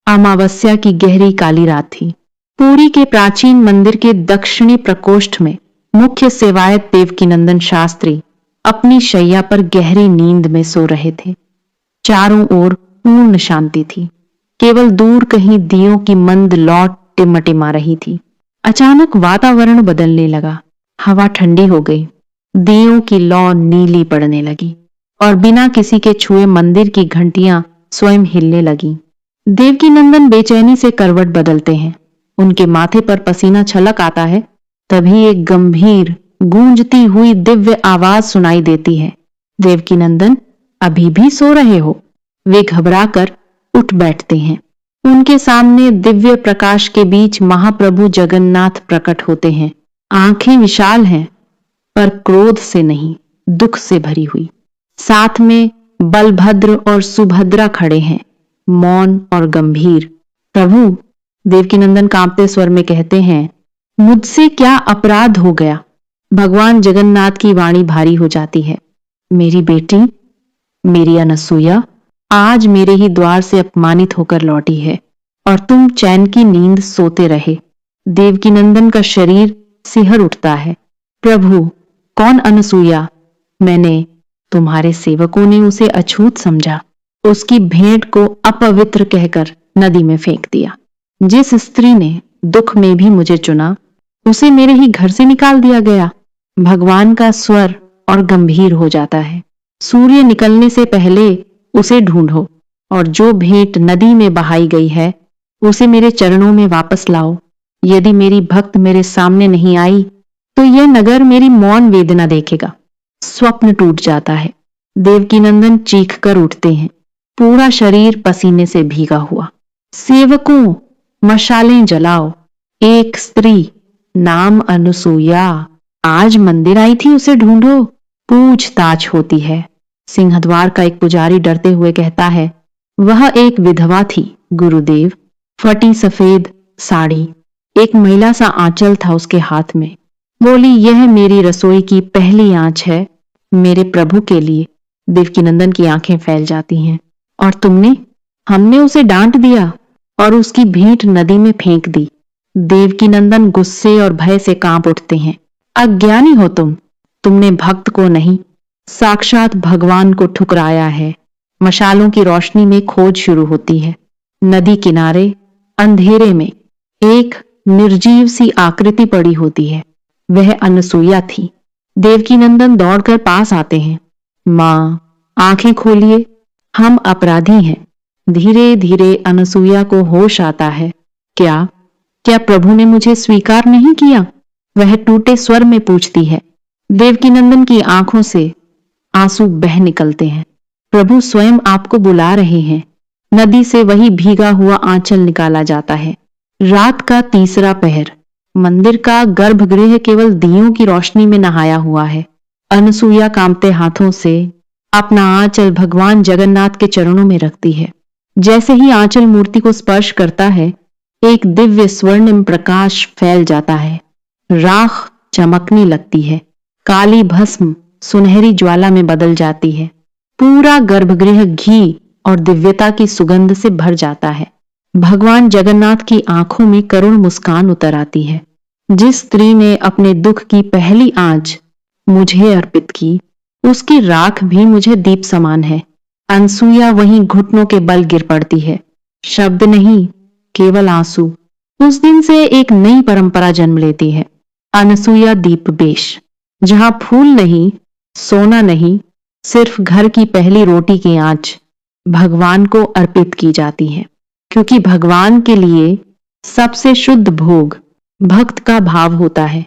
अमावस्या की गहरी काली रात थी। पुरी के प्राचीन मंदिर के दक्षिणी प्रकोष्ठ में मुख्य सेवायत देवकीनंदन शास्त्री अपनी शैया पर गहरी नींद में सो रहे थे। चारों ओर पूर्ण शांति थी। केवल दूर कहीं दियों की मंद लौट टिमटिमा रही थी। अचानक वातावरण बदलने लगा। हवा ठंडी हो गई। दियों की लौ नीली पड़ने लगी और बिना किसी के छुए मंदिर की घंटियां स्वयं हिलने लगी। देवकीनंदन बेचैनी से करवट बदलते हैं। उनके माथे पर पसीना छलक आता है। तभी एक गंभीर गूंजती हुई दिव्य आवाज सुनाई देती है। देवकीनंदन, अभी भी सो रहे हो? वे घबराकर उठ बैठते हैं। उनके सामने दिव्य प्रकाश के बीच महाप्रभु जगन्नाथ प्रकट होते हैं। आंखें विशाल हैं, पर क्रोध से नहीं, दुख से भरी हुई। साथ में बलभद्र और सुभद्रा खड़े हैं, मौन और गंभीर। प्रभु, देवकीनंदन कांपते स्वर में कहते हैं, मुझसे क्या अपराध हो गया? भगवान जगन्नाथ की वाणी भारी हो जाती है। मेरी बेटी, मेरी अनसुईया आज मेरे ही द्वार से अपमानित होकर लौटी है और तुम चैन की नींद सोते रहे। देवकीनंदन का शरीर सिहर उठता है। प्रभु, कौन अनसुईया? मैंने, तुम्हारे सेवकों ने उसे अछूत समझा, उसकी भेंट को अपवित्र कहकर नदी में फेंक दिया। जिस स्त्री ने दुख में भी मुझे चुना, उसे मेरे ही घर से निकाल दिया गया। भगवान का स्वर और गंभीर हो जाता है। सूर्य निकलने से पहले उसे ढूंढो और जो भेंट नदी में बहाई गई है उसे मेरे चरणों में वापस लाओ। यदि मेरी भक्त मेरे सामने नहीं आई तो यह नगर मेरी मौन वेदना देखेगा। स्वप्न टूट जाता है। देवकीनंदन चीख कर उठते हैं, पूरा शरीर पसीने से भीगा हुआ। सेवकों, मशालें जलाओ। एक स्त्री, नाम अनुसुईया, आज मंदिर आई थी, उसे ढूंढो। पूछताछ होती है। सिंहद्वार का एक पुजारी डरते हुए कहता है, वह एक विधवा थी गुरुदेव। फटी सफेद साड़ी, एक महिला सा आंचल था उसके हाथ में। बोली, यह मेरी रसोई की पहली आंच है मेरे प्रभु के लिए। देवकीनंदन की आंखें फैल जाती हैं। और तुमने? हमने उसे डांट दिया और उसकी भेंट नदी में फेंक दी। देवकीनंदन गुस्से और भय से कांप उठते हैं। अज्ञानी हो तुम। तुमने भक्त को नहीं, साक्षात भगवान को ठुकराया है। मशालों की रोशनी में खोज शुरू होती है। नदी किनारे अंधेरे में एक निर्जीव सी आकृति पड़ी होती है। वह अनसुईया थी। देवकीनंदन दौड़कर पास आते हैं। मां, आंखें खोलिए, हम अपराधी हैं। धीरे धीरे अनसुईया को होश आता है। क्या क्या प्रभु ने मुझे स्वीकार नहीं किया? वह टूटे स्वर में पूछती है। देवकीनंदन की आंखों से आंसू बह निकलते हैं। प्रभु स्वयं आपको बुला रहे हैं। नदी से वही भीगा हुआ आंचल निकाला जाता है। रात का तीसरा पहर। मंदिर का गर्भगृह केवल दियों की रोशनी में नहाया हुआ है। अनसुईया कांपते हाथों से अपना आंचल भगवान जगन्नाथ के चरणों में रखती है। जैसे ही आंचल मूर्ति को स्पर्श करता है, एक दिव्य स्वर्णिम प्रकाश फैल जाता है। राख चमकने लगती है। काली भस्म सुनहरी ज्वाला में बदल जाती है। पूरा गर्भगृह घी और दिव्यता की सुगंध से भर जाता है। भगवान जगन्नाथ की आंखों में करुण मुस्कान उतर आती है। जिस स्त्री ने अपने दुख की पहली आंच मुझे अर्पित की, उसकी राख भी मुझे दीप समान है। अनसुईया वहीं घुटनों के बल गिर पड़ती है। शब्द नहीं, केवल आंसू। उस दिन से एक नई परंपरा जन्म लेती है। अनसुईया दीपवेश, जहां फूल नहीं, सोना नहीं, सिर्फ घर की पहली रोटी की आंच भगवान को अर्पित की जाती है। क्योंकि भगवान के लिए सबसे शुद्ध भोग भक्त का भाव होता है।